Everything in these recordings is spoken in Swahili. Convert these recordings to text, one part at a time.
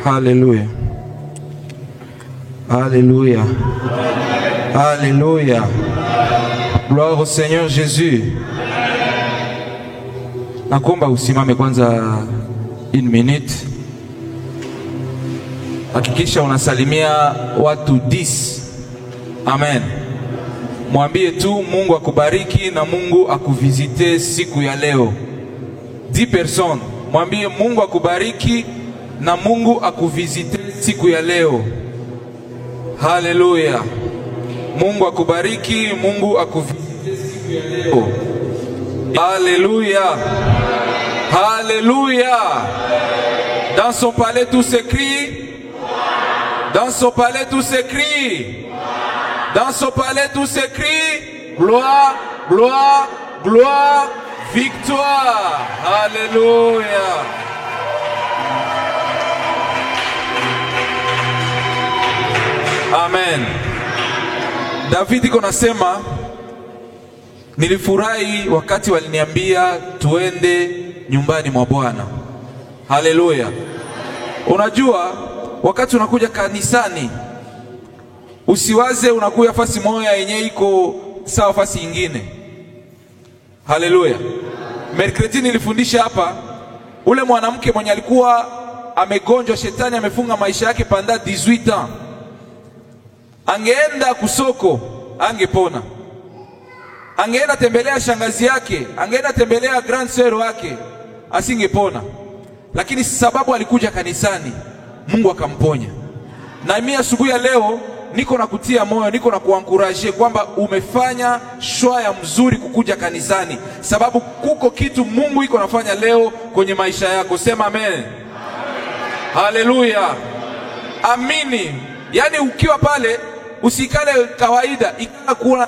Alléluia. Alléluia. Alléluia. Gloire au Seigneur Jésus. Nakomba usimame kwanza une minute. Hakikisha unasalimia watu 10. Amen. Mwambie tu Mungu akubariki na Mungu akuvizite siku ya leo. 10 personnes. Mwambie Mungu akubariki na Mungu akuvizite siku ya leo. Haleluya. Mungu akubariki, Mungu akuvizite siku ya leo. Alléluia. Alléluia. Dans son palais tout s'écrit. Dans son palais tout s'écrit. Dans son palais tout s'écrit. Gloire, gloire, gloire, victoire. Alléluia. Amen. David konasema, nilifurahi wakati waliniambia tuende nyumbani mwa Bwana. Haleluya. Unajua wakati unakuja kanisani usiwaze unakuja fasi moja yenye iko sawa fasi nyingine. Haleluya. Mercredi nilifundisha hapa ule mwanamke mwenye alikuwa amegonjwa, shetani amefunga maisha yake panda 18 ans. Angeenda kusoko angepona. Angeenda tembelea shangazi yake, angeenda tembelea grand sœur wake, asingepona. Lakini sababu alikuja kanisani, Mungu akamponya. Na mimi asubuhi ya leo niko na kutia moyo, niko na kuankuraje kwamba umefanya shwa ya mzuri kukuja kanisani, sababu kuko kitu Mungu iko nafanya leo kwenye maisha yako. Sema amen. Amen. Haleluya. Amini. Yani ukiwa pale usikale kawaida, ikana kuona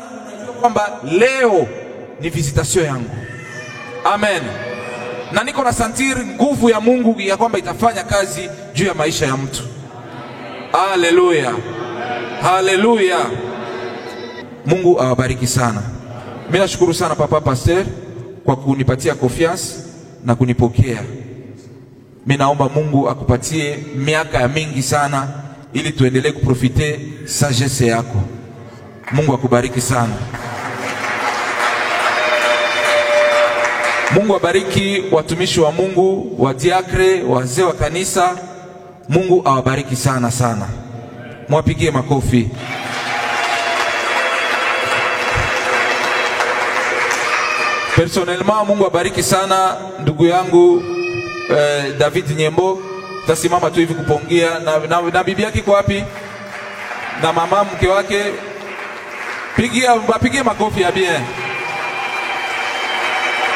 kwamba leo ni visitation yangu. Amen. Na niko na santiri nguvu ya Mungu ya kwamba itafanya kazi juu ya maisha ya mtu. Haleluya. Haleluya. Mungu awabariki sana. Mimi nashukuru sana papa pastor kwa kunipatia confiance na kunipokea. Mimi naomba Mungu akupatie miaka ya mingi sana ili tuendelee kuprofite sagesse yako. Mungu akubariki sana. Mungu abariki watumishi wa Mungu, wa diakre, wazee wa kanisa. Mungu awabariki sana sana. Mwapigie makofi. Personnellement Mungu abariki sana ndugu yangu David Nyembo. Tasimama tu hivi kupongea na bibi yake kwa wapi? Na mama mke wake. Pigie makofi ya bien.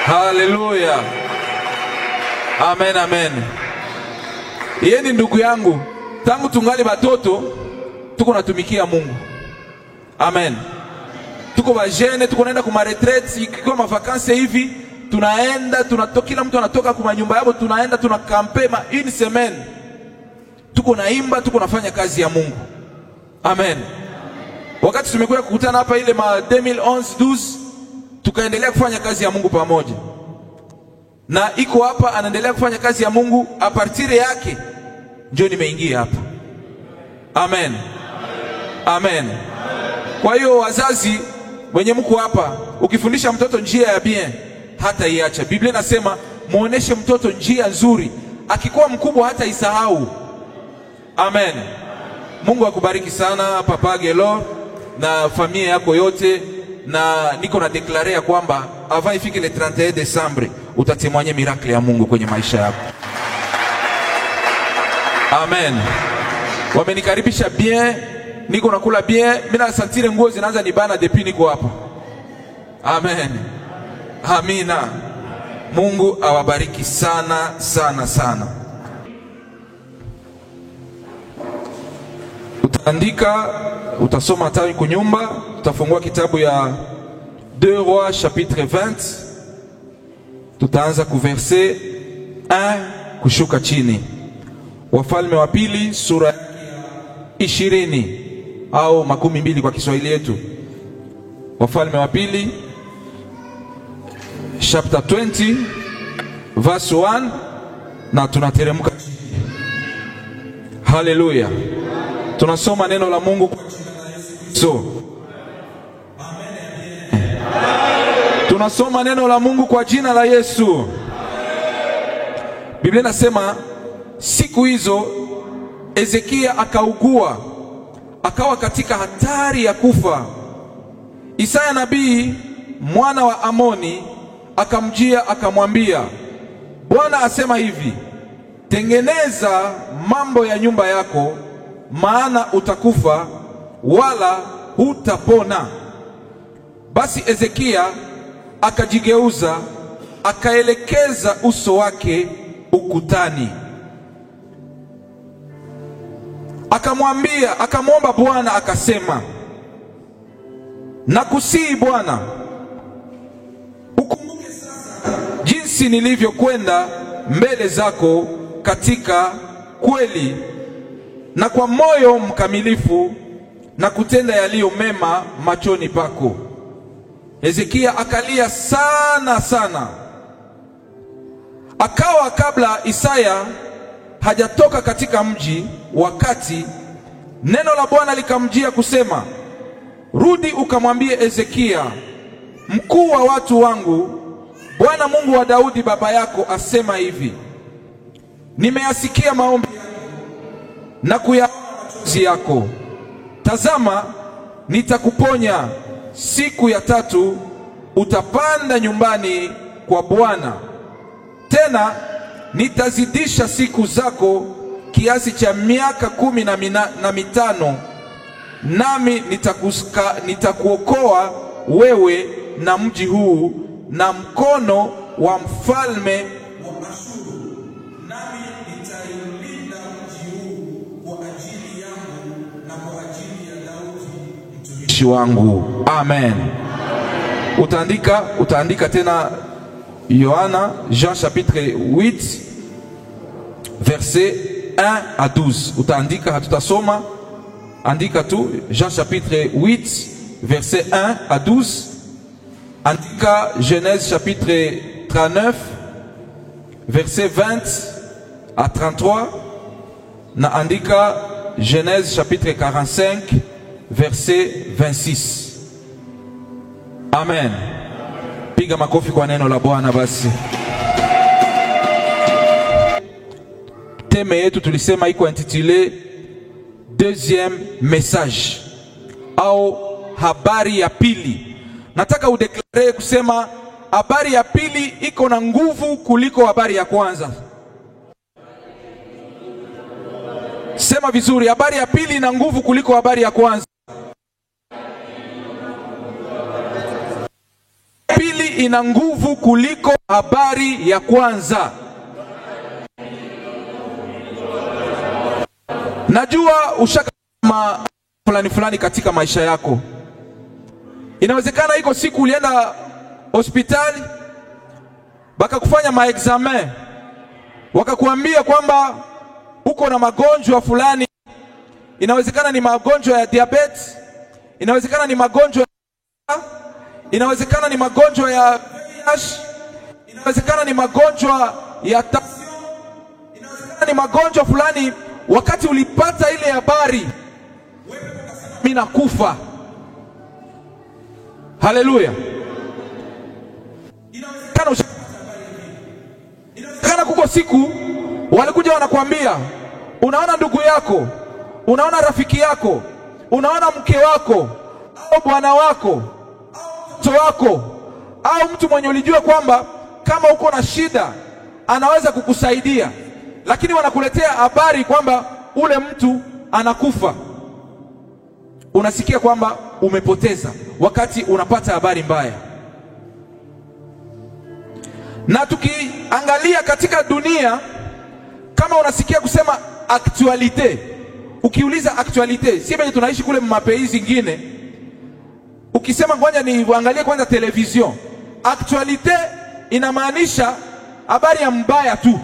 Haleluya. Amen, amen. Yeye ni ndugu yangu. Tangu tungali batoto tuko natumikia Mungu. Amen. Tuko bajene, tuko naenda kuma retraite, kwa mavakansi hivi, tunaenda, tunatoka, kila mtu anatoka kuma nyumba yao, tunaenda tunakampe une semaine. Tuko naimba, tuko nafanya kazi ya Mungu. Amen. Wakati tumekuja kukutana hapa ile 2011-12 tukaendelea kufanya kazi ya Mungu pamoja. Na iko hapa anaendelea kufanya kazi ya Mungu, a partir yake ndio nimeingia hapa. Amen. Amen. Kwa hiyo wazazi wenye mko hapa, ukifundisha mtoto njia ya bien hata iacha. Biblia inasema muoneshe mtoto njia nzuri, akikuwa mkubwa hata isahau. Amen. Mungu akubariki sana Papa Gelo na familia yako yote, na niko na declare kwamba avant ifike le 31 Desembre utatemwanye miracle ya Mungu kwenye maisha yako. Amen. Wamenikaribisha bien, niko nakula bien, mimi nasantire nguo zinaanza nibana depuis niko hapa. Amen. Amina. Mungu awabariki sana sana sana. Utaandika, utasoma hata kunyumba, utafungua kitabu ya 2 Rois chapitre 20. Tutaanza ku verset 1 kushuka chini. Wafalme wa pili sura 20 au 12 kwa Kiswahili yetu. Wafalme wa pili chapter 20 verse 1 na tunateremka. Haleluya. Tunasoma neno la Mungu kwa jina la Yesu Kristo. Amen. Tunasoma neno la Mungu kwa jina la Yesu. Biblia inasema siku hizo Ezekia akaugua, akawa katika hatari ya kufa. Isaya nabii mwana wa Amoni akamjia akamwambia, Bwana asema hivi, tengeneza mambo ya nyumba yako, maana utakufa wala hutapona. Basi Ezekia akajigeuza, akaelekeza uso wake ukutani, akamwomba Bwana akasema, nakusihi Bwana, ukumbuke sasa jinsi nilivyokwenda mbele zako katika kweli na kwa moyo mkamilifu na kutenda yaliyo mema machoni pako. Hezekia akalia sana sana. Akawa kabla Isaya hajatoka katika mji, wakati neno la Bwana likamjia kusema, rudi ukamwambie Hezekia, mkuu wa watu wangu, Bwana Mungu wa Daudi baba yako asema hivi, nimeyasikia maombi yako na kuyaona machozi yako. Tazama, nitakuponya. Siku ya tatu utapanda nyumbani kwa Bwana. Tena nitazidisha siku zako kiasi cha miaka 15, nami nitakuokoa wewe na mji huu na mkono wa mfalme wa Ashuru, nami nitailinda mji huu kwa ajili yangu na kwa ajili ya Daudi mtumishi wangu. Amen. Utaandika tena Yohana, Jean chapitre 8 verset 1 à 12. Utaandika, hatutasoma, andika tu Jean chapitre 8 verset 1 à 12. Andika Genèse chapitre 39 verset 20 à 33. Na andika Genèse chapitre 45 verset 26. Amen. Piga makofi kwa neno la Bwana basi. Teme yetu tulisema iko intitulé deuxième message au habari ya pili. Nataka udeklare kusema habari ya pili iko na nguvu kuliko habari ya kwanza. Sema vizuri, habari ya pili ina nguvu kuliko habari ya kwanza. Pili ina nguvu kuliko habari ya kwanza. Najua ushaka fulani katika maisha yako. Inawezekana iko siku ulienda hospitali, bakakufanya maexamen, wakakuambia kwamba uko na magonjwa fulani. Inawezekana ni magonjwa ya diabetes, inawezekana ni magonjwa inawezekana ni magonjwa ya VIH, inawezekana ni magonjwa ya tension, inawezekana ni magonjwa fulani. Wakati ulipata ile habari, wewe ukasema mimi nakufa. Haleluya. Inawezekana kuko siku walikuja wanakuambia, unaona ndugu yako, unaona rafiki yako, unaona mke wako au bwana wako au mtoto wako au mtu mwenye ulijua kwamba kama uko na shida anaweza kukusaidia, lakini wanakuletea habari kwamba ule mtu anakufa. Unasikia kwamba umepoteza wakati unapata habari mbaya. Na tukiangalia katika dunia, kama unasikia kusema actualite, ukiuliza actualite, si bado tunaishi kule mapei zingine, ukisema ngoja ni uangalie kwanza television, actualite inamaanisha habari ya mbaya tu.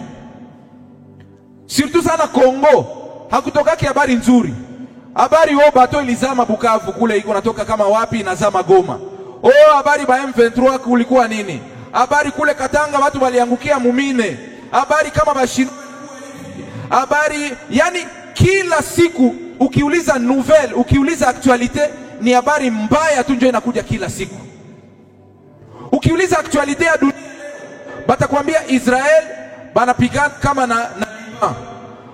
Surtout sana Kongo, hakutokaki habari nzuri. Habari bato ilizama Bukavu kule iko natoka kama wapi inazama Goma. Habari ba M23 kulikuwa nini? Habari kule Katanga watu waliangukia Mumine. Habari kama bashino. Habari yani kila siku ukiuliza nouvelle, ukiuliza actualité, ni habari mbaya tu ndio inakuja kila siku. Ukiuliza actualité ya dunia, batakwambia Israel banapigana kama na Iran.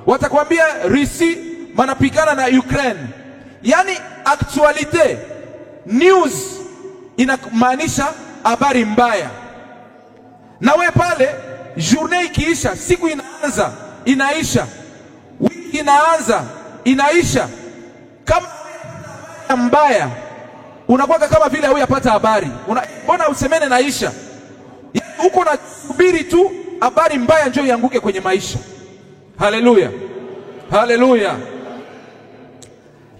Watakwambia Russia banapigana na Ukraine. Yani actualité, news inamaanisha habari mbaya. Na we pale journée ikiisha, siku inaanza, inaisha, wiki inaanza, inaisha, kama mbaya unakuwa kama vile hujapata habari. Mbona usemene naisha? Huko na subiri tu habari mbaya njoo ianguke kwenye maisha. Haleluya, haleluya.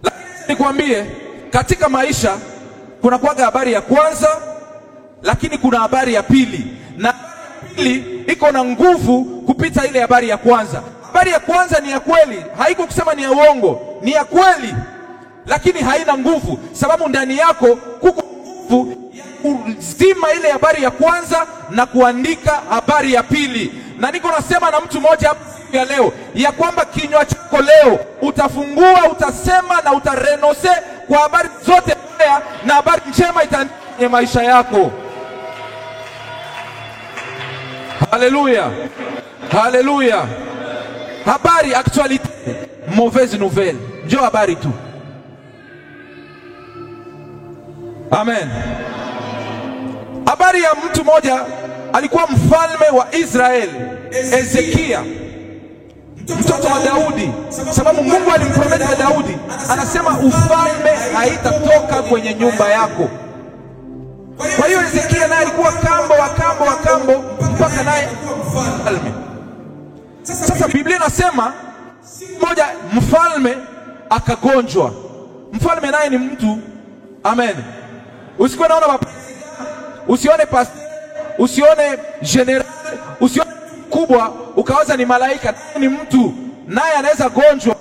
Lakini nikwambie, katika maisha kuna kuwaga habari ya kwanza, lakini kuna habari ya pili, na pili iko na nguvu kupita ile habari ya kwanza. Habari ya kwanza ni ya kweli, haiko kusema ni ya uongo, ni ya kweli, lakini haina nguvu, sababu ndani yako kuko nguvu ya kuzima ile habari ya kwanza na kuandika habari ya pili. Na niko nasema na mtu mmoja hapa ya leo ya kwamba kinywa chako leo utafungua, utasema na utarenose kwa habari zote mbaya, na habari njema itaandikwa kwenye maisha yako. Haleluya, haleluya. Habari actualité, mauvaise nouvelle, njoo habari tu. Amen. Habari ya mtu mmoja alikuwa mfalme wa Israeli, Ezekia, mtoto wa Daudi, sababu Mungu alimprometa Daudi, anasema ufalme haitatoka kwenye nyumba yako. Kwa hiyo Ezekia naye alikuwa kambo wa kambo mpaka naye mfalme. Sasa Biblia inasema mmoja mfalme akagonjwa. Mfalme naye ni mtu. Amen. Usikuwe naona usione pastor, usione general, usione kubwa ukawaza ni malaika. Ni mtu, naye anaweza gonjwa,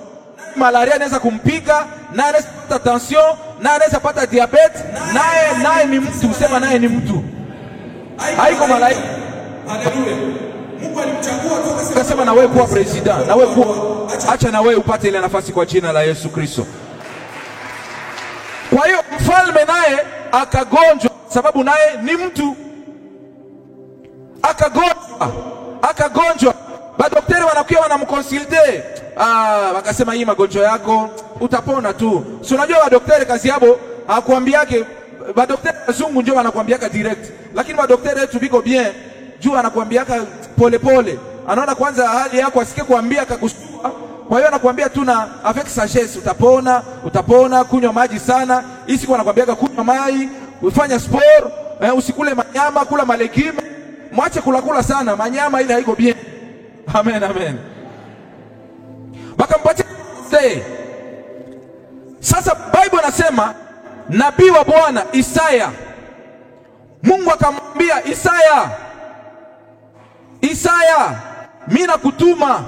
malaria anaweza kumpiga, naye anaweza pata tension, naye anaweza pata diabetes, naye ni mtu. Usema naye ni mtu, haiko malaika. Haleluya. Mungu alimchagua tu akasema na wewe kuwa president, na wewe kuwa, acha na wewe upate ile nafasi kwa jina la Yesu Kristo. Kwa hiyo mfalme naye akagonjwa, sababu naye ni mtu. Akagonjwa. Madaktari wanakuwa wanamconsulte. Wakasema hii magonjwa yako utapona tu. Si unajua madaktari kazi yao hakuambiake, madaktari wazungu ndio wanakuambiaka direct. Lakini madaktari wetu biko bien, juu anakuambiaka pole pole. Anaona kwanza hali yako asikie kuambia akakushtua. Kwa hiyo anakuambia tu na avec sagesse utapona, kunywa maji sana. Hii siku anakuambiaka kunywa maji, ufanya sport, usikule manyama, kula malegime. Mwache kula sana manyama, ile haiko bien. Amen, amen. Bakampatia say. Sasa Bible nasema nabii wa Bwana Isaya, Mungu akamwambia Isaya, mimi nakutuma,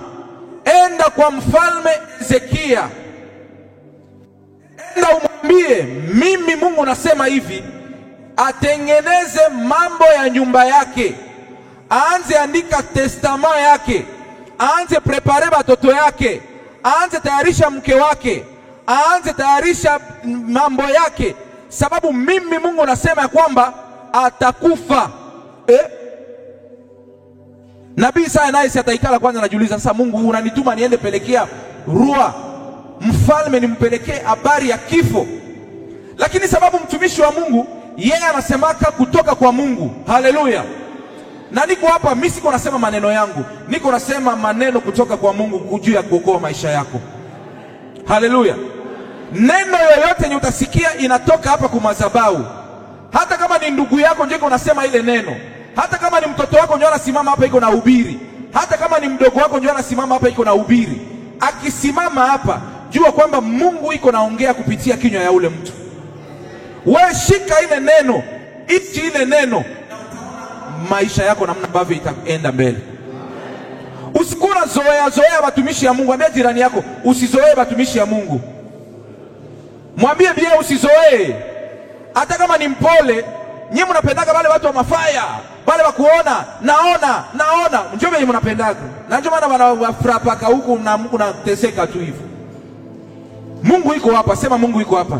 enda kwa mfalme Ezekia, enda umwambie mimi Mungu nasema hivi, atengeneze mambo ya nyumba yake, aanze andika testament yake, aanze prepare watoto yake, aanze tayarisha mke wake, aanze tayarisha mambo yake, sababu mimi Mungu nasema ya kwamba atakufa. Nabii Isaya naye ataikala kwanza, anajiuliza sasa, Mungu unanituma niende pelekea rua mfalme, nimpelekee habari ya kifo? Lakini sababu mtumishi wa Mungu yeye anasemaka kutoka kwa Mungu. Haleluya. Na niko hapa, mimi siko nasema maneno yangu, niko nasema maneno kutoka kwa Mungu kujua kuokoa maisha yako. Haleluya. Neno yoyote yenye utasikia inatoka hapa kwa madhabahu. Hata kama ni ndugu yako ndio unasema ile neno, hata kama ni mtoto wako ndio anasimama hapa iko na ubiri, hata kama ni mdogo wako ndio anasimama hapa iko na ubiri, akisimama hapa jua kwamba Mungu iko naongea kupitia kinywa ya ule mtu. Wewe shika ile neno, ichi ile neno, maisha yako namna ambavyo itaenda mbele. Usikuna zoea watumishi ya Mungu. Ambia jirani yako usizoee watumishi ya Mungu. Mwambie bia usizoee. Hata kama ni mpole, nyinyi mnapendaga wale watu wa mafaya, wale wa kuona, naona, njoo mimi mnapendaga. Na njoo maana wanafrapaka huku na Mungu nateseka tu hivyo. Mungu iko hapa. Sema Mungu iko hapa.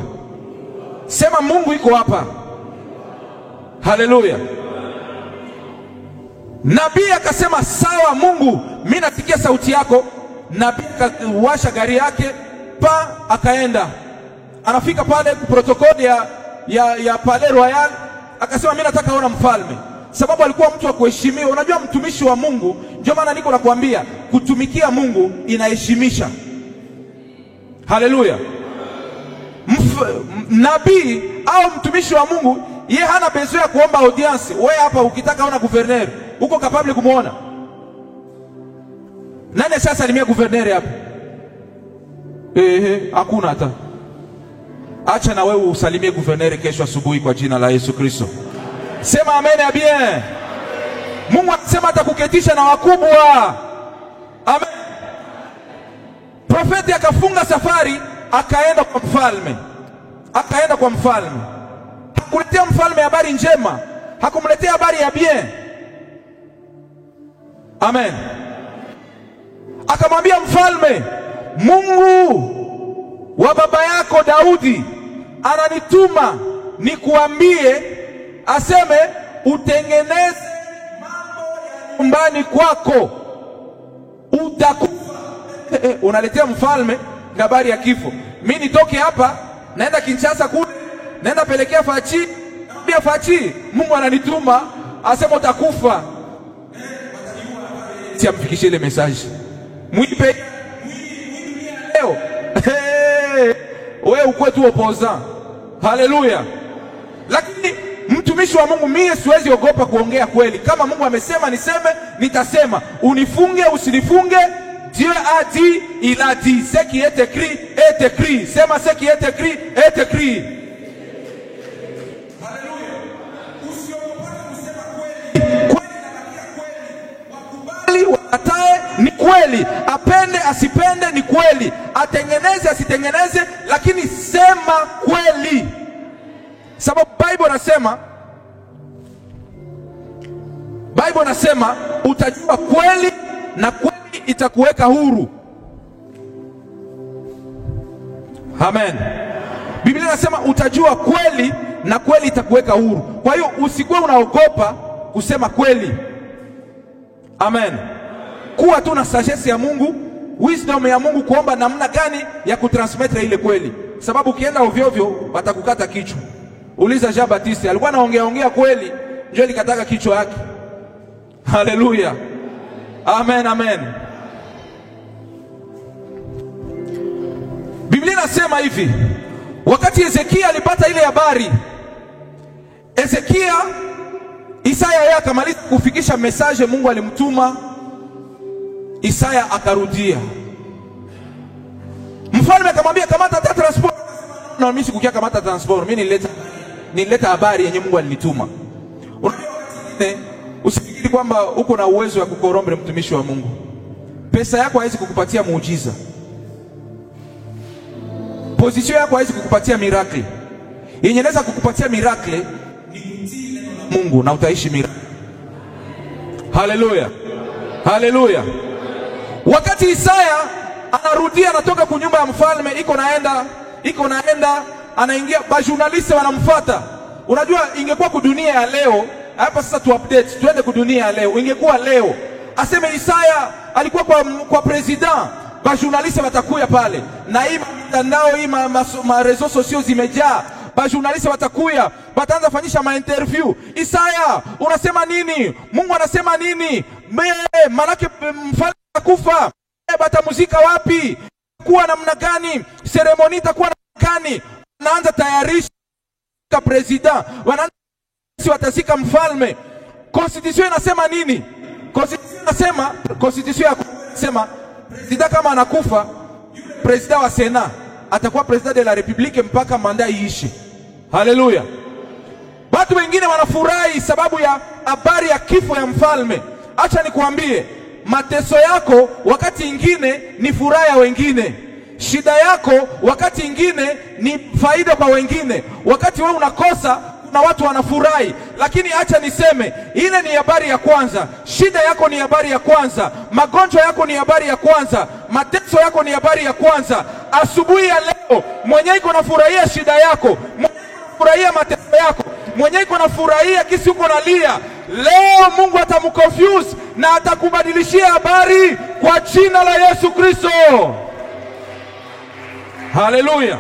Sema Mungu iko hapa. Haleluya. Nabii akasema sawa Mungu, mimi nasikia sauti yako. Nabii akawasha gari yake akaenda. Anafika pale protokoli ya Palais Royal, akasema mimi nataka kuona mfalme, sababu alikuwa mtu wa kuheshimiwa. Unajua mtumishi wa Mungu, ndio maana niko nakwambia kutumikia Mungu inaheshimisha. Haleluya. Nabii au mtumishi wa Mungu yeye hana besoin ya kuomba audience. Wewe hapa ukitaka ona gouverneur uko capable kumuona. Nani sasa salimia gouverneur hapa? Hakuna hata. Acha na wewe usalimie gouverneur kesho asubuhi kwa jina la Yesu Kristo. Sema amen ya bien. Mungu anasema atakuketisha na wakubwa. Amen. Profeti akafunga safari, akaenda kwa mfalme. Akaenda kwa mfalme. Hakuletea mfalme habari njema, hakumletea habari ya bien. Amen. Akamwambia mfalme, Mungu wa baba yako Daudi ananituma nikuambie, aseme utengeneze mambo ya nyumbani kwako, utakufa. Unaletea mfalme habari ya kifo. Mimi nitoke hapa naenda Kinshasa kule, naenda pelekea Fachi, naambia Fachi Mungu ananituma asema utakufa. Si amfikishie ile message. Mwipe leo. Wewe uko tu opposant. Haleluya. Lakini mtumishi wa Mungu, mimi siwezi ogopa kuongea kweli. Kama Mungu amesema niseme, nitasema. Unifunge usinifunge, Dieu a dit, il a dit. Ce qui est écrit est écrit. Sema ce qui est écrit est écrit. Haleluya. Usiogope kusema kweli. Kweli inabakia kweli. Wakubali wakatae ni kweli. Apende asipende ni kweli. Atengeneze asitengeneze, lakini sema kweli. Sababu Bible nasema utajua kweli na kweli itakuweka huru. Amen. Biblia inasema utajua kweli na kweli itakuweka huru. Kwa hiyo usikuwe unaogopa kusema kweli. Amen. Kuwa tu na sagesse ya Mungu, wisdom ya Mungu, kuomba namna gani ya kutransmettre ile kweli. Sababu ukienda ovyo ovyo watakukata kichwa. Uliza Jean Baptiste, alikuwa anaongea kweli, ndio likataka kichwa yake. Haleluya. Amen, amen. Biblia inasema hivi, wakati Ezekia alipata ile habari, Isaya yeye akamaliza kufikisha message Mungu alimtuma, Isaya akarudia. Mfalme akamwambia kamata transport. Na mimi sikukia kamata transport, mimi nileta habari yenye Mungu alinituma. Usifikiri kwamba uko na uwezo wa kukorombe mtumishi wa Mungu. Pesa yako haiwezi kukupatia muujiza. Position yako haiwezi kukupatia miracle. Yenye inaweza kukupatia miracle ni kutii neno la Mungu na utaishi miracle. Haleluya. Haleluya. Wakati Isaya anarudia, anatoka kwa nyumba ya mfalme, iko naenda anaingia, ba journalist wanamfuata. Unajua ingekuwa kudunia ya leo, hapa sasa tu update, tuende kudunia ya leo. Ingekuwa leo aseme Isaya alikuwa kwa president, ba journalist watakuya pale, na hii mitandao hii ma reseaux sociaux zimejaa. Ba journalist watakuya, wataanza fanyisha ma interview. Isaya unasema nini? Mungu anasema nini? Malaki mfalme kufa, batamuzika wapi? Kuwa namna gani? Seremoni itakuwa namna gani? Wanaanza tayarisha president, wanaanza watazika mfalme. Constitution inasema nini? Constitution inasema president kama anakufa, president wa Senat atakuwa president de la Republique mpaka manda iishe. Haleluya. Watu wengine wanafurahi sababu ya habari ya kifo ya mfalme. Acha nikuambie, mateso yako wakati ingine ni furaha ya wengine. Shida yako wakati ingine ni faida kwa wengine. Wakati wewe unakosa, kuna watu wanafurahi. Lakini acha niseme, ile ni habari ya kwanza. Shida yako ni habari ya kwanza. Magonjwa yako ni habari ya kwanza. Mateso yako ni habari ya kwanza. asubuhi ya leo, mwenye iko nafurahia shida yako, mwenye nafurahia matendo yako, mwenye iko nafurahia kisi uko nalia, leo Mungu atamconfuse na atakubadilishia habari kwa jina la Yesu Kristo. Haleluya.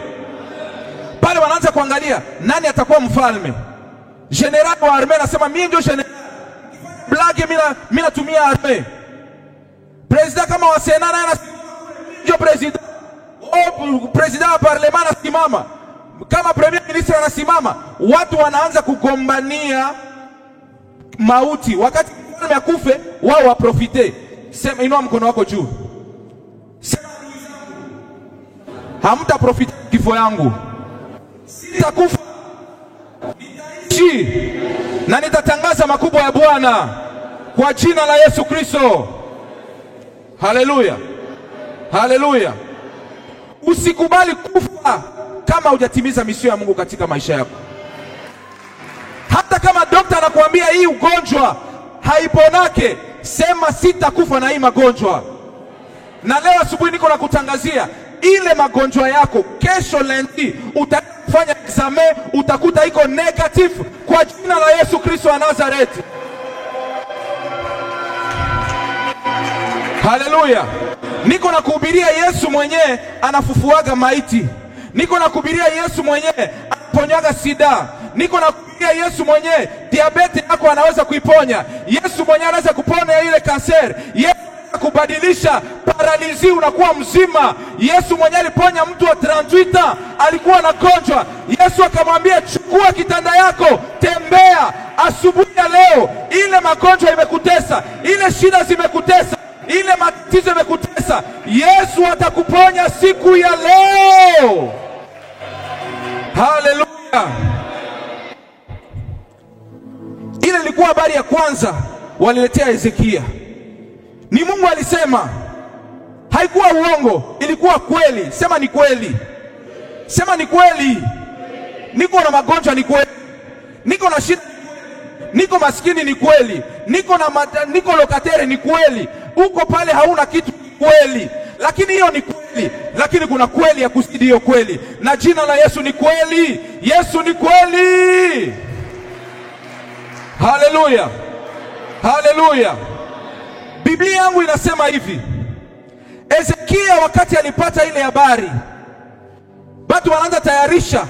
Pale wanaanza kuangalia nani atakuwa mfalme. General wa arme anasema mimi ndio general. Blage mimi natumia arme. President kama wa Senate anasema ndio president. President wa parlement anasimama. Kama premier minister anasimama. Watu wanaanza kugombania mauti. Wakati mfalme akufe, wao waprofite. Sema, inua mkono wako juu. Sema, hamta profite kifo yangu. Sitakufa, nitaishi na nitatangaza makubwa ya Bwana kwa jina la Yesu Kristo. Haleluya. Haleluya. Usikubali kufa kama hujatimiza misio ya Mungu katika maisha yako. Hata kama daktari anakuambia hii ugonjwa haiponake, sema sitakufa na hii magonjwa. Na leo asubuhi niko na kutangazia ile magonjwa yako, kesho lendi utafanya examen, utakuta iko negative kwa jina la Yesu Kristo wa Nazareti. Haleluya. Niko na kuhubiria Yesu mwenyewe anafufuaga maiti. Niko na kuhubiria Yesu mwenyewe anaponyaga sida. Niko na kuhubiria Yesu mwenyewe diabetes yako anaweza kuiponya. Yesu mwenyewe anaweza kuponya ile kanser. Yesu kubadilisha paralizi unakuwa mzima. Yesu mwenyewe aliponya mtu wa 38 alikuwa na gonjwa. Yesu akamwambia chukua kitanda yako, tembea. Asubuhi ya leo ile magonjwa imekutesa, ile shida zimekutesa, ile matatizo imekutesa, Yesu atakuponya siku ya leo. Haleluya. Ile ilikuwa habari ya kwanza waliletea Hezekia. Ni Mungu alisema, haikuwa uongo, ilikuwa kweli. Sema ni kweli. Sema ni kweli. Niko na magonjwa ni kweli. Niko na shida, niko maskini ni kweli. Niko lokatere ni kweli. Uko pale hauna kitu ni kweli. Lakini hiyo ni kweli. Lakini kuna kweli ya kuzidi hiyo kweli. Na jina la Yesu ni kweli. Yesu ni kweli. Haleluya. Haleluya. Biblia yangu inasema hivi. Hezekia wakati alipata ile habari, watu wanaanza tayarisha.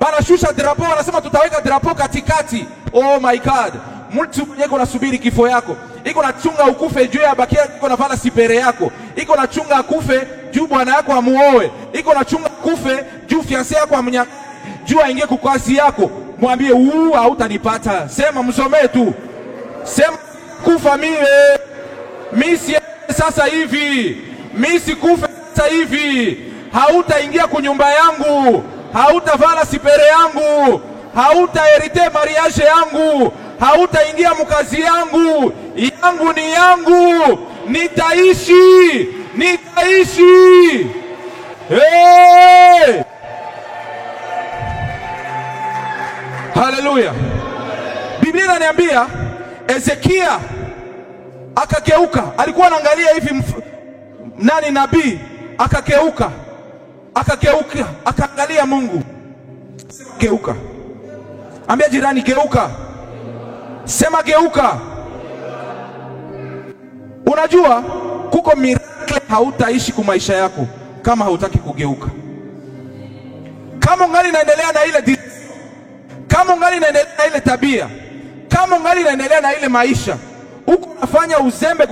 Banashusha drapo, wanasema tutaweka drapo katikati. Oh my God. Mtu mwenye unasubiri kifo yako. Iko na chunga ukufe juu ya bakia, iko na vala sipere yako. Iko na chunga akufe juu bwana yako amuoe. Iko na chunga akufe juu fiancé yako amnya juu aingie kwa kazi yako. Mwambie hautanipata. Sema msomee tu. Sema kufa mimi sasa hivi. Mimi sikufa sasa hivi. Hautaingia kwa nyumba yangu. Hautavala sipere yangu. Hautaherite mariage yangu. Hautaingia mkazi yangu. Yangu ni yangu. Nitaishi. Hey! Haleluya. Biblia inaniambia Hezekia akageuka. Alikuwa anaangalia hivi nani nabii, akageuka. Akaangalia Mungu. Geuka. Ambia jirani geuka. Sema geuka. Unajua kuko miracle hautaishi kwa maisha yako kama hautaki kugeuka. Kama ungali naendelea na ile kama ungali naendelea na ile tabia, kama ungali naendelea na ile maisha, uko unafanya uzembe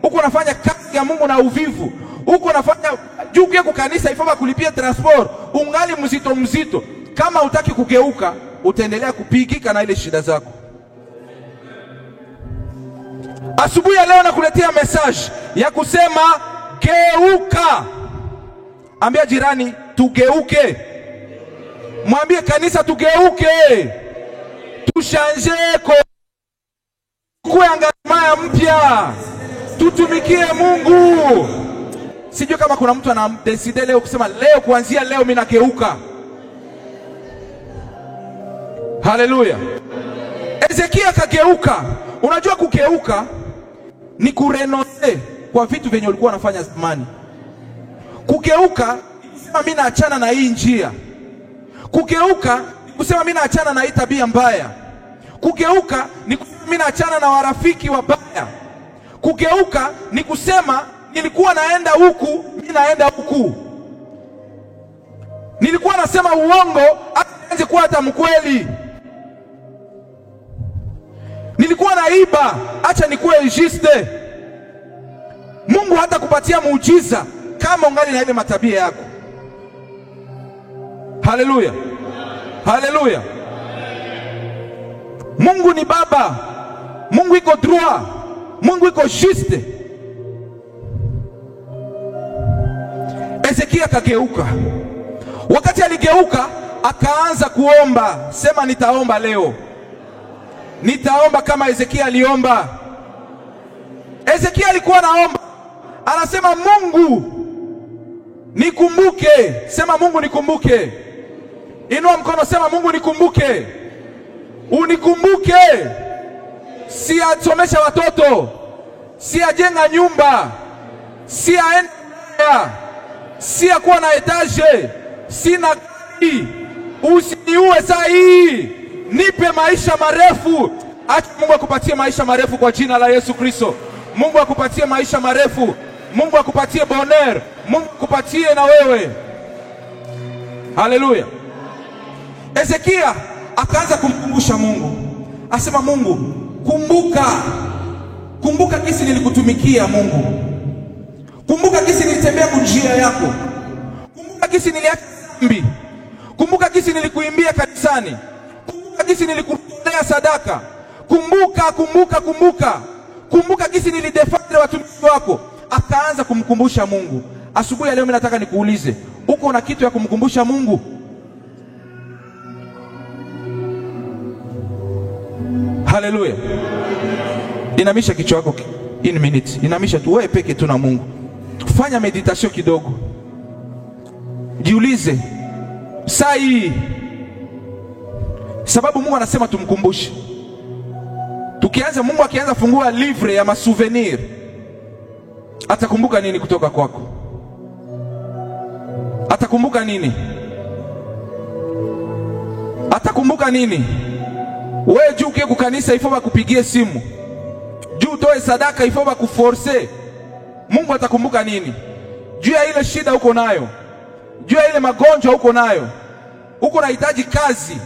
uko unafanya kazi ya Mungu na uvivu, uko unafanya juu kwa kanisa ifaa kulipia transport, ungali mzito. Kama hutaki kugeuka, utaendelea kupigika na ile shida zako. Asubuhi ya leo nakuletea message ya kusema geuka. Ambia jirani tugeuke. Mwambie kanisa tugeuke. Tushanje kwa angazima mpya. Tutumikie Mungu. Sijui kama kuna mtu anadecide leo kusema leo kuanzia leo mimi nageuka. Haleluya. Hezekia kageuka. Unajua kugeuka ni kurenonce kwa vitu venye ulikuwa unafanya zamani. Kugeuka ni kusema mimi naachana na hii njia. Kugeuka ni kusema mimi naachana na hii tabia mbaya. Kugeuka ni kusema mimi naachana na warafiki wabaya. Kugeuka ni kusema nilikuwa naenda huku, mimi naenda huku. Nilikuwa nasema uongo, acha kuwa hata mkweli. Nilikuwa naiba, acha nikuwe juste. Mungu hata kupatia muujiza kama ungali na ile matabia yako. Haleluya. Haleluya. Mungu ni baba. Mungu iko droit. Mungu iko juste. Ezekia kageuka. Wakati aligeuka akaanza kuomba. Sema nitaomba leo. Nitaomba kama Ezekia aliomba. Ezekia alikuwa naomba. Anasema Mungu nikumbuke. Sema Mungu nikumbuke. Inua mkono, sema Mungu nikumbuke. Unikumbuke. Si asomesha watoto, si ajenga nyumba, si aenda, si akuwa na etage, si na gari. Usiniue saa hii. Nipe maisha marefu. Acha Mungu akupatie maisha marefu kwa jina la Yesu Kristo. Mungu akupatie maisha marefu. Mungu akupatie bonheur. Mungu akupatie na wewe. Haleluya. Ezekia akaanza kumkumbusha Mungu. Asema Mungu, kumbuka kisi nilikutumikia Mungu. Kumbuka kisi nilitembea njia yako. Kumbuka kisi niliacha dhambi. Kumbuka kisi nilikuimbia kanisani. Kumbuka kisi nilikutolea sadaka. Kumbuka kisi nilidefendre watumishi wako. Akaanza kumkumbusha Mungu. Asubuhi ya leo mimi nataka nikuulize, uko na kitu ya kumkumbusha Mungu? Haleluya. Inamisha kichwa chako in minute. Inamisha tu wewe peke tu na Mungu. Fanya meditation kidogo. Jiulize saa hii, sababu Mungu anasema tumkumbushe. Tukianza, Mungu akianza fungua livre ya masouvenir, atakumbuka nini kutoka kwako? Atakumbuka nini? Atakumbuka nini? Wewe juu ukie kukanisa ifo bakupigie simu, juu utoe sadaka ifo bakuforce. Mungu atakumbuka nini? Juu ya ile shida uko nayo, juu ya ile magonjwa uko nayo, uko nahitaji kazi,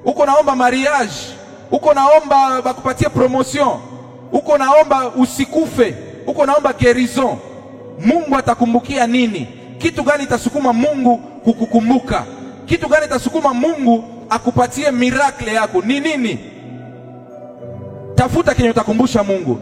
uko naomba mariage, uko naomba bakupatie promotion, uko naomba usikufe, uko naomba guérison. Mungu atakumbukia nini? Kitu gani itasukuma Mungu kukukumbuka? Kitu gani itasukuma Mungu akupatie miracle yako? Ni nini? Tafuta kenye utakumbusha Mungu.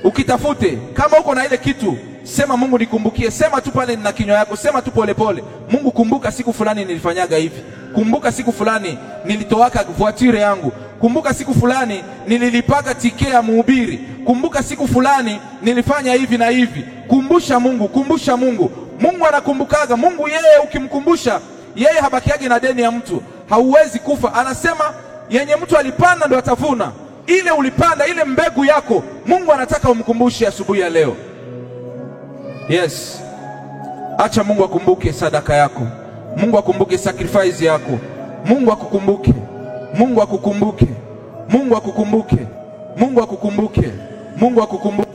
Ukitafute, kama uko na ile kitu, sema Mungu nikumbukie. Sema tu pale na kinywa yako, sema tu pole pole. Mungu, kumbuka siku fulani nilifanyaga hivi. Kumbuka siku fulani nilitoaka voiture yangu. Kumbuka siku fulani nililipaka tike ya mhubiri. Kumbuka siku fulani nilifanya hivi na hivi. Kumbusha Mungu, kumbusha Mungu. Mungu anakumbukaga. Mungu yeye ukimkumbusha, yeye habakiagi na deni ya mtu. Hauwezi kufa. Anasema yenye mtu alipanda ndo atavuna. Ile ulipanda, ile mbegu yako, Mungu anataka umkumbushe asubuhi ya leo. Yes. Acha Mungu akumbuke sadaka yako. Mungu akumbuke sacrifice yako. Mungu akukumbuke. Mungu akukumbuke. Mungu akukumbuke. Mungu akukumbuke. Mungu akukumbuke.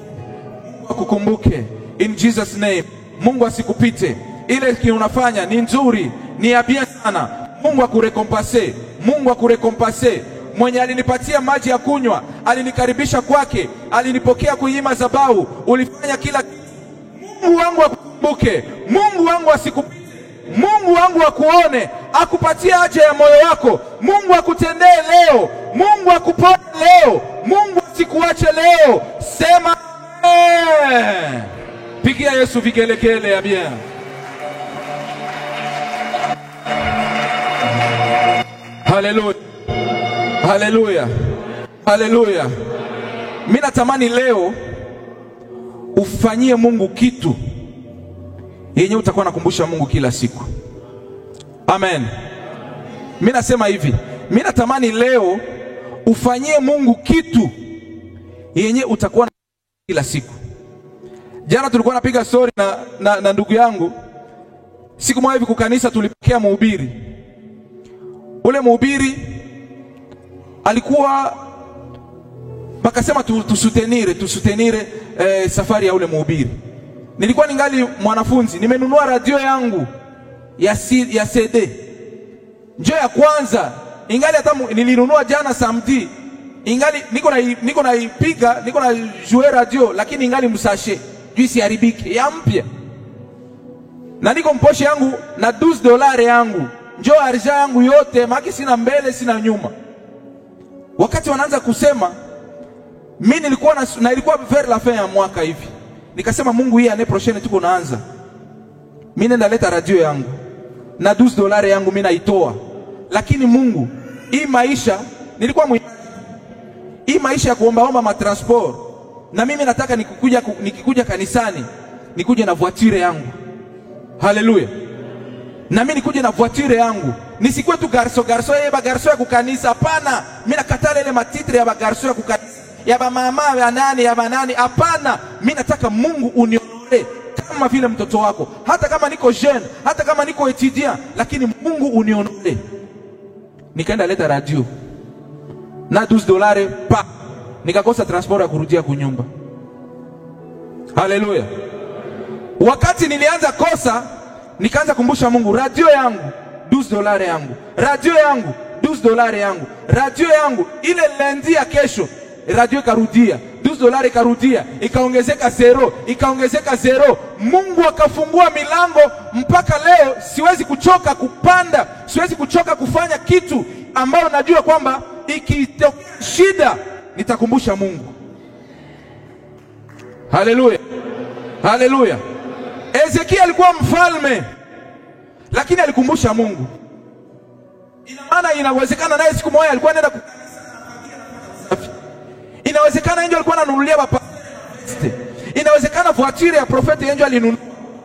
Mungu akukumbuke. In Jesus name. Mungu asikupite. Ile kitu unafanya ni nzuri, ni ya bien sana. Mungu akurekompense. Mungu akurekompense. Mwenye alinipatia maji ya kunywa, alinikaribisha kwake, alinipokea kwenye madhabahu, ulifanya kila kitu. Mungu wangu akukumbuke. Mungu wangu asikupite. Mungu wangu akuone, akupatie haja ya moyo wako. Mungu akutendee leo. Mungu akupone leo. Mungu asikuache leo. Sema pigia Yesu vigelegele ya bien. Haleluya. Haleluya. Haleluya. Mimi natamani leo ufanyie Mungu kitu yenye utakuwa nakumbusha Mungu kila siku. Amen. Mimi nasema hivi, mimi natamani leo ufanyie Mungu kitu yenye utakuwa na kila siku. Jana tulikuwa napiga story na ndugu yangu, Siku moja hivi kukanisa tulipokea mhubiri. Ule mhubiri alikuwa bakasema tusutenire safari ya ule mhubiri. Nilikuwa ningali mwanafunzi, nimenunua radio yangu ya CD. Njoo ya kwanza, ingali hata nilinunua jana samedi. Ingali niko naipiga, niko na jouer radio, lakini ingali msashe. Juisi haribike ya mpya. Na niko mposhe yangu na $12 yangu. Njoo arja yangu yote, maki sina mbele sina nyuma. Wakati wanaanza kusema, mimi ilikuwa vers la fin ya mwaka hivi. Nikasema Mungu, hii année prochaine tuko naanza. Mimi nenda leta radio yangu na $12 yangu mimi naitoa. Lakini Mungu, hii maisha nilikuwa hii maisha ya kuomba matransport, na mimi nataka nikikuja kanisani nikuje na voiture yangu. Haleluya. Na mimi nikuje na voiture yangu, nisikuwe tu garso ya kukanisa. Hapana, mimi nakatala ile matitre ya garso ya kukanisa, ya mama ya nani. Hapana, mimi nataka Mungu unionore kama vile mtoto wako, hata kama niko jeune, hata kama niko étudiant, lakini Mungu unionore. Nikaenda leta radio na $12 pa, nikakosa transport ya kurudia kunyumba. Haleluya. Wakati nilianza kosa, nikaanza kumbusha Mungu, radio yangu $12 yangu, radio yangu $12 yangu, radio yangu. Ile lundi ya kesho radio ikarudia $12 ikarudia, ikaongezeka zero. Mungu akafungua milango mpaka leo. Siwezi kuchoka kupanda, siwezi kuchoka kufanya kitu ambao najua kwamba ikitokea shida nitakumbusha Mungu. Haleluya. Haleluya. Ezekia alikuwa mfalme, lakini alikumbusha Mungu. Ina maana inawezekana naye siku moja alikuwa anaenda inawezekana ndio alikuwa ananunulia baba. Inawezekana voiture ya profeti ndio alinunua.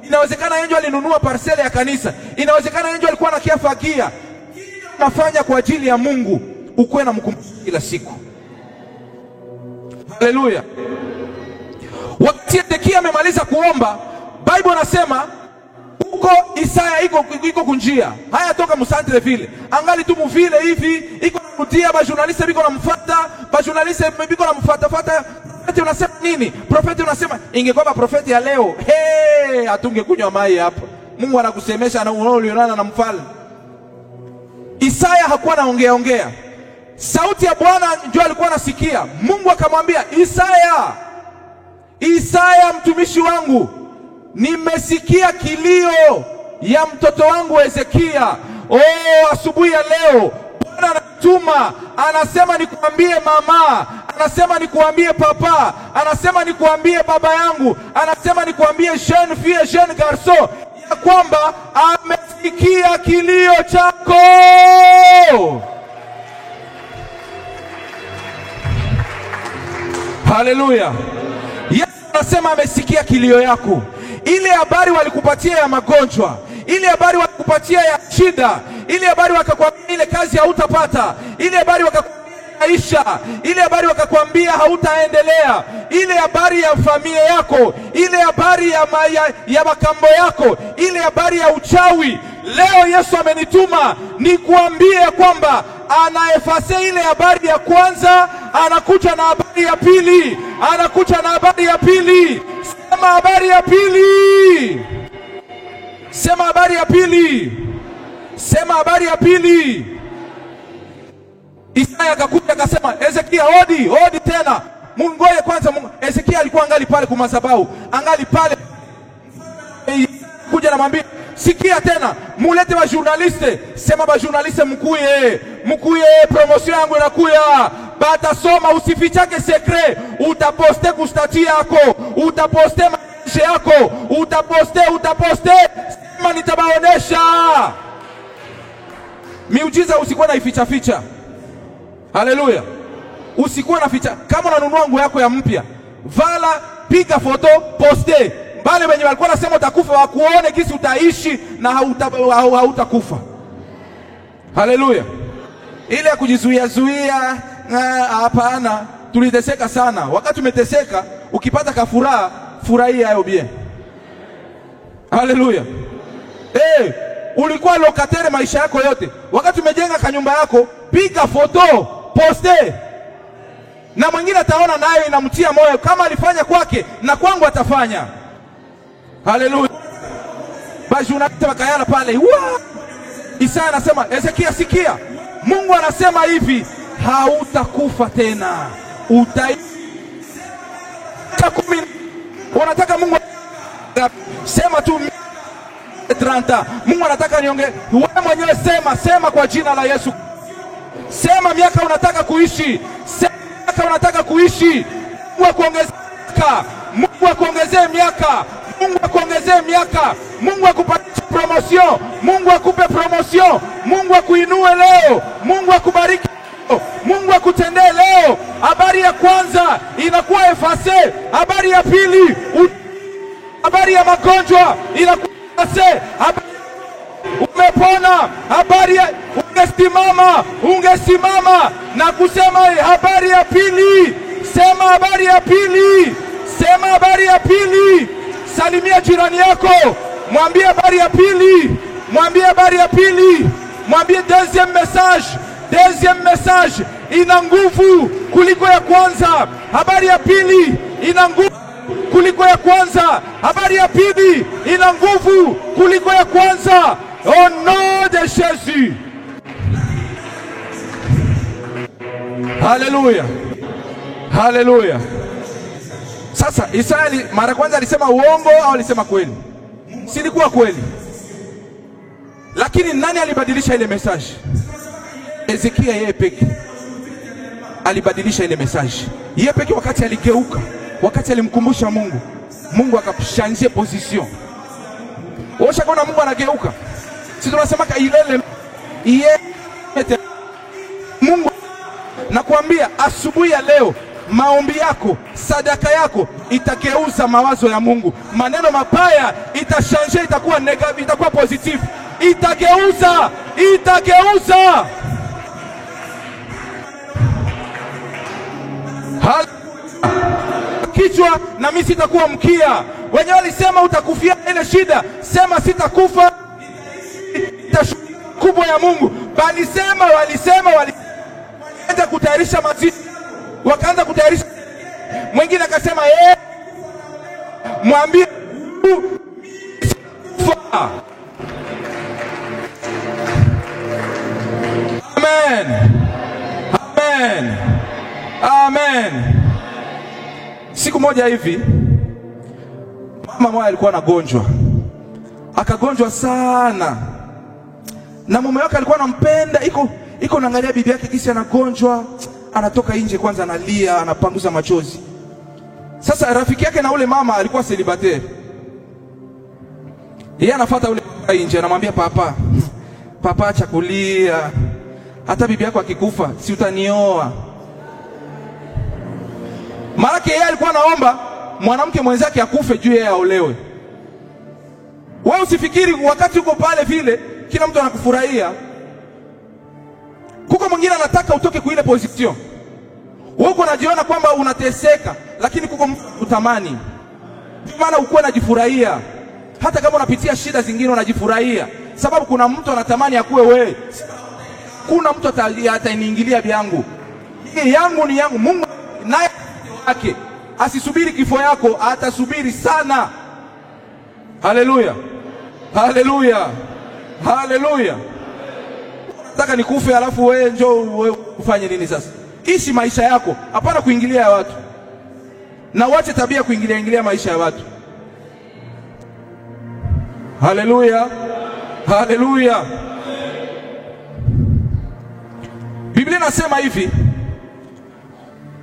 Inawezekana ndio alinunua parcelle ya kanisa. Inawezekana ndio alikuwa anakiafagia. Nafanya kwa ajili ya Mungu, ukuwe na mkumbusho kila siku. Haleluya. Wakati Ezekia amemaliza kuomba, Bible nasema huko Isaya iko kunjia. Haya toka musantre vile. Angali tu muvile hivi, iko narudia, ba journaliste biko namfuata, ba journaliste biko namfuata. Profeti unasema nini? Profeti unasema ingekuwa profeti ya leo, atungekunywa mai hapa. Mungu anakusemesha na unaolionana na mfalme. Isaya hakuwa anaongea. Sauti ya Bwana ndio alikuwa anasikia. Mungu akamwambia, Isaya mtumishi wangu, nimesikia kilio ya mtoto wangu Ezekia. Asubuhi ya leo Bwana anatuma, anasema nikuambie mama, anasema nikuambie papa, anasema nikuambie baba yangu, anasema nikuambie jeune fille, jeune garçon, ya kwamba amesikia kilio chako. Haleluya. Yesu anasema amesikia kilio yako. Ile habari walikupatia ya magonjwa, ile habari walikupatia ya shida, ile habari wakakwambia ile kazi hautapata, ile habari wakakwambia maisha, ile habari wakakwambia hautaendelea, ile habari ya familia yako, ile habari ya makambo yako, ile habari ya uchawi. Leo Yesu amenituma nikuambie kwamba anaefase ile habari ya kwanza, anakuja na habari ya pili, anakuja na habari ya pili. Sema habari ya pili. Sema habari ya pili. Sema habari ya pili. Isaya akakuja akasema, Ezekia hodi tena. Mungoye kwanza. Ezekia alikuwa angali pale kwa madhabahu, angali pale. Kuja na mwambie, sikia tena, mulete wa journaliste. Sema ba journaliste mkuye, promotion yangu inakuya. Batasoma, usifichake secret. Utaposte kustati yako, utaposte maisha yako, utaposte. Sema nitabaonesha miujiza, usikuwa na ificha. Haleluya. Usikuwa na ficha. Kama unanunua nguo yako ya mpya, vala, piga foto, poste. Bale wenye walikuwa nasema utakufa wakuone kisi utaishi na hautakufa. Haleluya. Ile ya kujizuia hapana. Tuliteseka sana. Wakati umeteseka, ukipata kafuraha, furahia hayo bien. Haleluya. ulikuwa lokatere maisha yako yote. Wakati umejenga kanyumba yako, piga foto, poste. Na mwingine ataona nayo inamtia moyo, kama alifanya kwake na kwangu atafanya. Haleluya. Basi unataka kayala pale. Isaya anasema, Ezekia sikia. Mungu anasema hivi, hautakufa tena. Unataka Mungu sema tu 30. Mungu anataka niongee. Wewe mwenyewe sema kwa jina la Yesu. Sema miaka unataka kuishi. Sema miaka unataka kuishi. Mungu akuongezee. Mungu akuongezee miaka. Mungu akuongezee miaka. Mungu akupatie promotion. Mungu akupe promotion. Mungu akuinue leo. Mungu akubariki. Mungu akutendee leo. Habari ya kwanza inakuwa efase. Habari ya pili, habari ya magonjwa inakuwa efase. Umepona. Habari ya ungesimama na kusema habari ya pili. Sema habari ya pili. Sema habari ya pili. Salimia jirani yako, mwambie habari ya pili. Mwambie habari ya pili. Mwambie deuxième message ina nguvu kuliko ya kwanza. Habari ya pili ina nguvu kuliko ya kwanza. Habari ya pili ina nguvu kuliko ya kwanza. Au nom de Jésus. Haleluya. Haleluya. Sasa Isaya mara kwanza alisema uongo au alisema kweli? Silikuwa kweli. Lakini nani alibadilisha ile message? Ezekia yeye peke alibadilisha ile message. Yeye peke wakati aligeuka, wakati alimkumbusha Mungu, Mungu akapishania position. Ushaona Mungu anageuka. Sisi tunasema yeye Mungu nakwambia asubuhi ya leo maombi yako, sadaka yako itageuza mawazo ya Mungu. Maneno mabaya itashanje, itakuwa negative, itakuwa positive. Itageuza. Kichwa na mimi sitakuwa mkia. Wenyewe walisema utakufia ile shida, sema sitakufa. Kubwa ya Mungu. Walisema walianza kutayarisha mazishi. Wakaanza kutayarisha. Mwingine akasema mwambie Amen. Siku moja hivi mama mmoja alikuwa anagonjwa. Akagonjwa sana. Na mume wake alikuwa anampenda, iko naangalia bibi yake kisi anagonjwa, anatoka nje kwanza analia, anapanguza machozi. Sasa rafiki yake na ule mama alikuwa celibatere. Yeye anafuata ule nje, anamwambia papa acha kulia. Hata bibi yako akikufa si utanioa. Mara yeye alikuwa anaomba mwanamke mwenzake akufe juu yeye aolewe. Wewe usifikiri wakati uko pale vile kila mtu anakufurahia. Kuko mwingine anataka utoke kwa ile position. Wewe uko unajiona kwamba unateseka, lakini kuko utamani. Maana uko unajifurahia. Hata kama unapitia shida zingine unajifurahia, sababu kuna mtu anatamani akuwe wewe. Kuna mtu ataniingilia vyangu. Yangu ni yangu. Mungu naye yake asisubiri kifo yako, atasubiri sana. Haleluya. Haleluya. Haleluya. Nataka nikufe alafu wewe njoo ufanye nini sasa? Ishi maisha yako, hapana kuingilia ya watu. Na wache tabia kuingilia maisha ya watu. Haleluya. Haleluya. Biblia inasema hivi,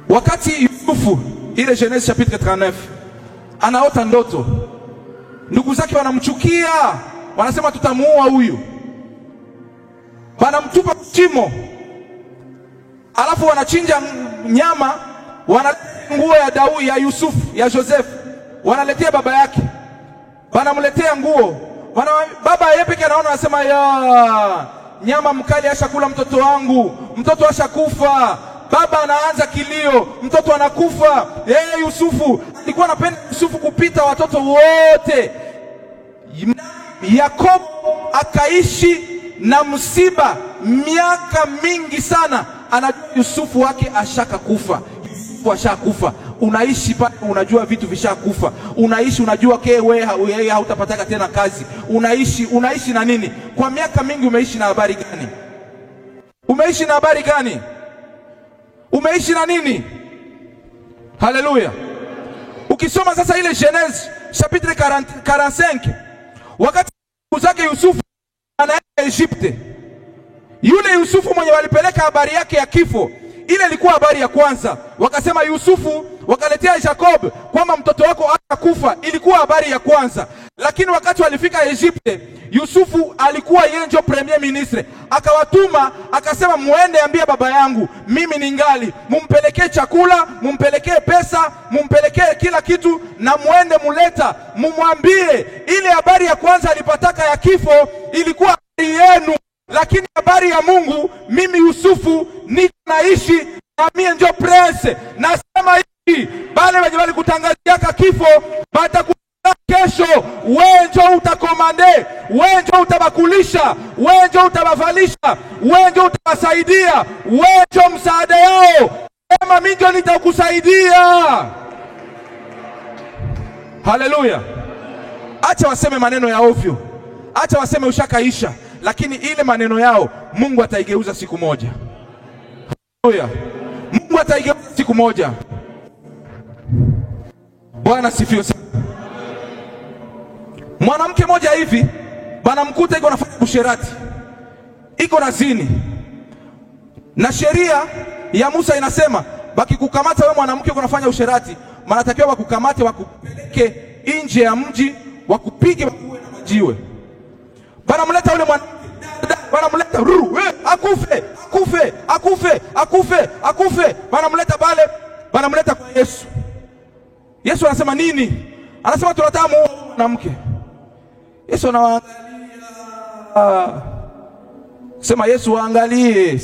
wakati Yusufu, ile Genèse chapitre 39, anaota ndoto. Ndugu zake wanamchukia, wanasema tutamuua huyu. Wanamtupa shimo. Alafu wanachinja nyama, wanaleta nguo ya Daudi, ya Yusufu, ya Joseph. Wanaletea baba yake. Wanamletea nguo. Baba yeye peke anaona, anasema ya nyama mkali ashakula mtoto wangu. Mtoto ashakufa. Baba anaanza kilio, mtoto anakufa. Yusufu alikuwa anapenda Yusufu kupita watoto wote. Yakobo akaishi na msiba miaka mingi sana. Anajua Yusufu wake ashaka kufa. Yusufu ashakufa. Unaishi pale unajua vitu vishakufa. Unaishi unajua wewe hautapataka tena kazi. Unaishi na nini? Kwa miaka mingi umeishi na habari gani? Umeishi na habari gani? Umeishi na nini? Haleluya. Ukisoma sasa ile Genèse chapitre 45, wakati zake Yusufu anaenda Egypte, yule Yusufu mwenye walipeleka habari yake ya kifo, ile ilikuwa habari ya kwanza. Wakasema Yusufu, wakaletea Jacob kwamba mtoto wako atakufa, ilikuwa habari ya kwanza. Lakini wakati walifika Egypte, Yusufu alikuwa yeye ndio premier ministre. Akawatuma akasema, muende ambia baba yangu mimi ningali, mumpelekee chakula, mumpelekee pesa, mumpelekee kila kitu, na muende muleta mumwambie ile habari ya kwanza alipataka ya kifo ilikuwa habari yenu, lakini habari ya Mungu mimi Yusufu niko naishi na mimi ndio prince. Nasema hivi, bale wenye walikutangazia kifo bataku kesho, wewe ndio utakomande, wewe ndio utabakulisha, wewe ndio utabavalisha, wewe ndio utabasaidia, wewe ndio msaada yao. Sema mimi ndio nitakusaidia. Haleluya. Acha waseme maneno ya ovyo, acha waseme ushakaisha, lakini ile maneno yao Mungu ataigeuza siku moja. Haleluya. Mungu ataigeuza siku moja. Bwana sifiwe sana. Mwanamke moja hivi bana mkuta iko nafanya usherati, iko na zini, na sheria ya Musa inasema bakikukamata wewe mwanamke uko nafanya usherati, manatakiwa wakukamate wakupeleke nje ya mji, wakupige wakuwe na majiwe. Bana mleta yule mwanamke, bana mleta akufe, akufe, akufe, akufe, akufe. Bana mleta pale, bana mleta kwa Yesu. Yesu anasema nini? Anasema tunataka muue mwanamke. Yesu anawaangalia. Sema Yesu waangalie,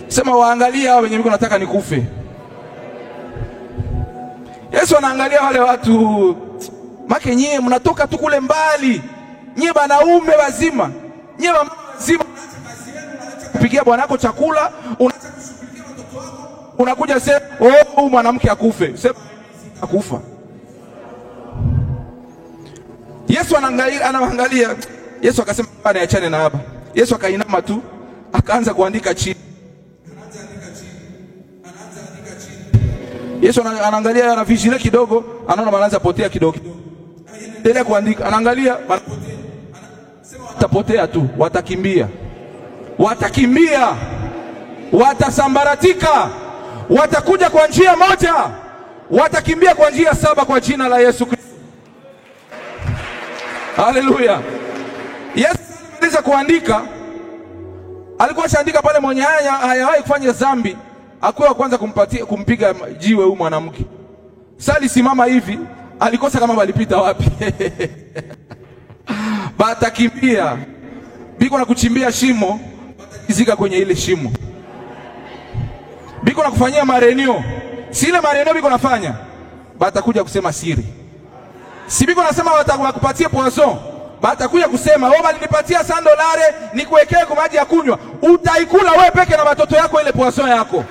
sema waangalie hao wenye nataka nikufe. Yesu anaangalia wale watu, make nyie mnatoka tu kule mbali, nyie banaume wazima, nyie mama wazima, kupigia bwana wako chakula, unaacha kushughulikia watoto wako, unakuja sema oh mwanamke akufe. Sema akufa. Yesu anaangalia. Yesu akasema bwana achane na hapa. Yesu akainama tu akaanza kuandika chini. Yesu anaangalia, ana vigile kidogo, anaona wanaanza potea kidogo. Endelea kuandika, anaangalia wanapotea. Anasema watapotea tu, watakimbia. Watakimbia. Watasambaratika. Watakuja kwa njia moja. Watakimbia kwa njia 7 kwa jina la Yesu Kristo. Haleluya. Yesu alianza kuandika, alikuwa ashaandika pale mwenye hayawahi kufanya dhambi akuwa kwanza kumpiga jiwe huyu mwanamke. Sasa alisimama hivi, alikosa kama walipita wapi. Batakimbia. Biko na kuchimbia shimo, batakizika kwenye ile shimo. Biko na kufanyia marenio, si ile marenio biko nafanya, batakuja kusema siri. Si biko nasema watakupatia poison, batakuja kusema wewe walinipatia $100 nikuwekee kwa maji ya kunywa, utaikula wewe peke na watoto yako ile poison yako.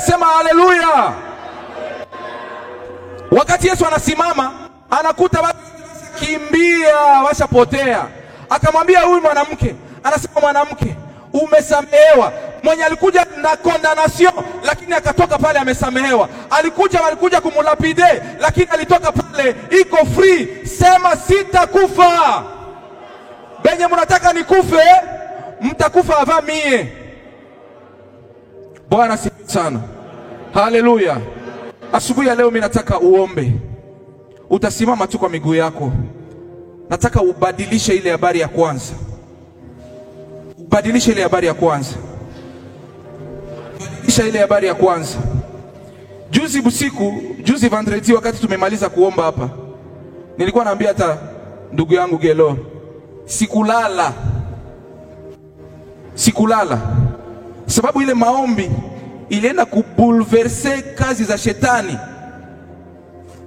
Sema haleluya. Wakati Yesu anasimama, anakuta watu kimbia, washapotea. Akamwambia huyu mwanamke, anasema mwanamke, umesamehewa. Mwenye alikuja na condemnation lakini akatoka pale amesamehewa. Walikuja kumulapide lakini alitoka pale iko free. Sema sitakufa. Benye mnataka nikufe, mtakufa avamie. Bwana sifiwe sana. Haleluya. Asubuhi ya leo mimi nataka uombe. Utasimama tu kwa miguu yako. Nataka ubadilishe ile habari ya kwanza. Badilisha ile habari ya kwanza. Badilisha ile habari ya kwanza. Juzi vendredi wakati tumemaliza kuomba hapa, nilikuwa naambia hata ndugu yangu Gelo, sikulala. Sababu ile maombi ilienda kubulverse kazi za shetani.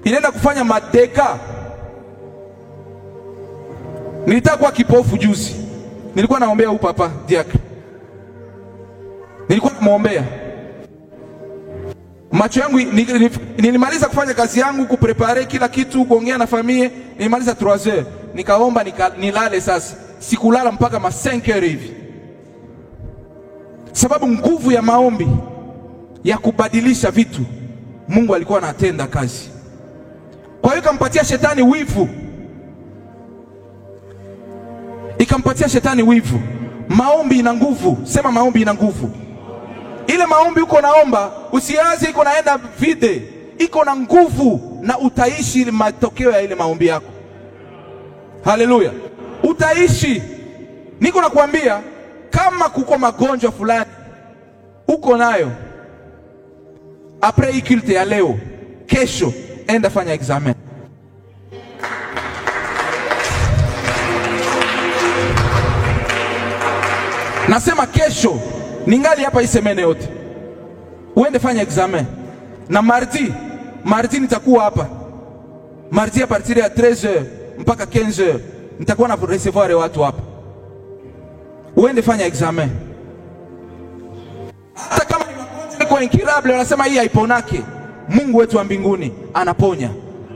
inaenda kufanya madeka. Nilitaka kuwa kipofu juzi, nilikuwa naombea huyu papa diakre, nilikuwa namuombea. Macho yangu nilimaliza kufanya kazi yangu, kuprepare kila kitu, kuongea na familia, nilimaliza 3 heures, nikaomba nilale. Sasa sikulala mpaka 5 heures hivi, sababu nguvu ya maombi ya kubadilisha vitu Mungu alikuwa anatenda kazi. Kwa hiyo ikampatia shetani wivu, ikampatia shetani wivu. Maombi ina nguvu, sema maombi ina nguvu. Ile maombi uko naomba, usiazi iko naenda vide, iko na nguvu na utaishi matokeo ya ile maombi yako. Haleluya, utaishi. Niko nakuambia kama kuko magonjwa fulani uko nayo, apres ikilte ya leo, kesho enda fanya examen. Nasema kesho, ningali hapa isemene yote, uende fanya examen. Na mardi nitakuwa hapa. Mardi a partir ya 13h mpaka 15h nitakuwa na recevoir watu hapa. Uende fanya examen. Hata kama ni magonjwa iko incurable, wanasema hii haiponake, Mungu wetu wa mbinguni anaponya,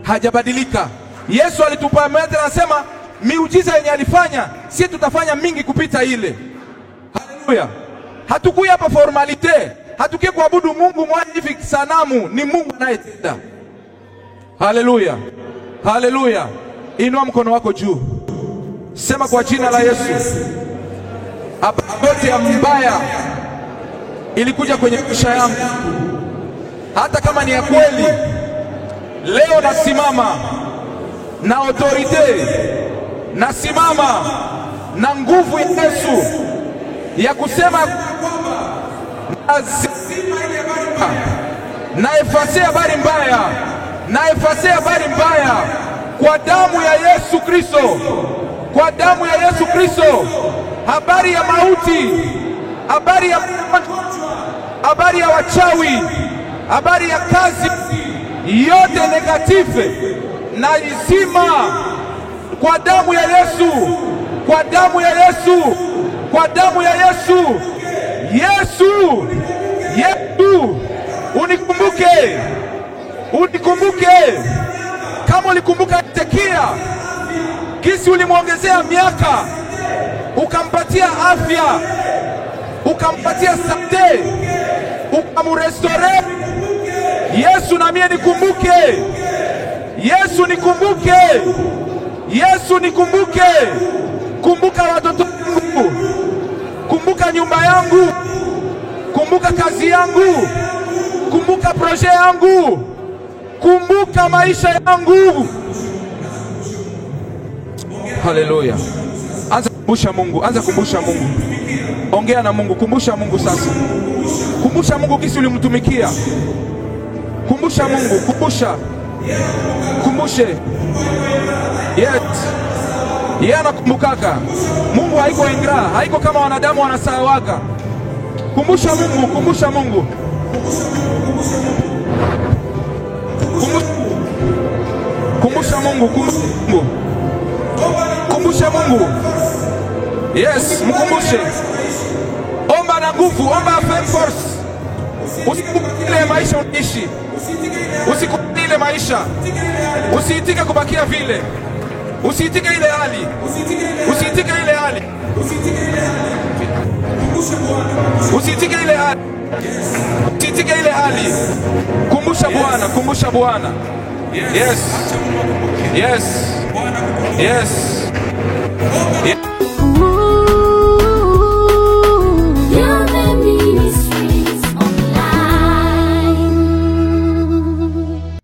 hajabadilika. Yesu alitupa mete, anasema miujiza yenye alifanya, sisi tutafanya mingi kupita ile. Haleluya. Hatukuja hapa formalite, hatukuja kuabudu Mungu mmoja hivi sanamu, ni Mungu anayetenda. Haleluya. Haleluya. Inua mkono wako juu, sema kwa jina la Yesu, yote ya mbaya ilikuja kwenye maisha yangu, hata kama ni ya kweli, leo nasimama na autorite, nasimama na nguvu ya Yesu ya kusema na efase habari mbaya, na efase habari mbaya kwa damu ya Yesu Kristo, kwa damu ya Yesu Kristo. Habari ya mauti, habari ya habari ya wachawi, habari ya kazi yote negative na izima kwa damu ya Yesu, kwa damu ya Yesu, kwa damu ya Yesu. Yesu, Yesu, unikumbuke, unikumbuke kama ulikumbuka Hezekia, kisi ulimwongezea miaka, ukampatia afya, ukampatia sante, ukamurestore. Yesu, na mie nikumbuke. Yesu, nikumbuke. Yesu, nikumbuke. Kumbuka watoto wangu, kumbuka nyumba yangu, kumbuka kazi yangu, kumbuka proje yangu, kumbuka maisha yangu. Haleluya. Anza kumbusha Mungu, anza kumbusha Mungu. Ongea na Mungu, kumbusha Mungu sasa. Kumbusha Mungu kisi ulimtumikia. Kumbusha Mungu, kumbusha. Kumbushe. Yes. Yeye anakumbukaka. Mungu haiko ingra, haiko kama wanadamu wanasawaga. Kumbusha Mungu, kumbusha Mungu. Kumbusha Mungu, kumbusha Mungu. Kumbusha Mungu. Yes, mkumbushe. Omba na nguvu, omba force. Usikubali maisha unishi. Usikubali maisha. Usiitike kubakia vile. Usiitike ile hali. Usiitike ile hali. Usitike ile hali. Usitike ile hali. Kumbusha Bwana, kumbusha Bwana. Yes. Yes. Yes. Yes.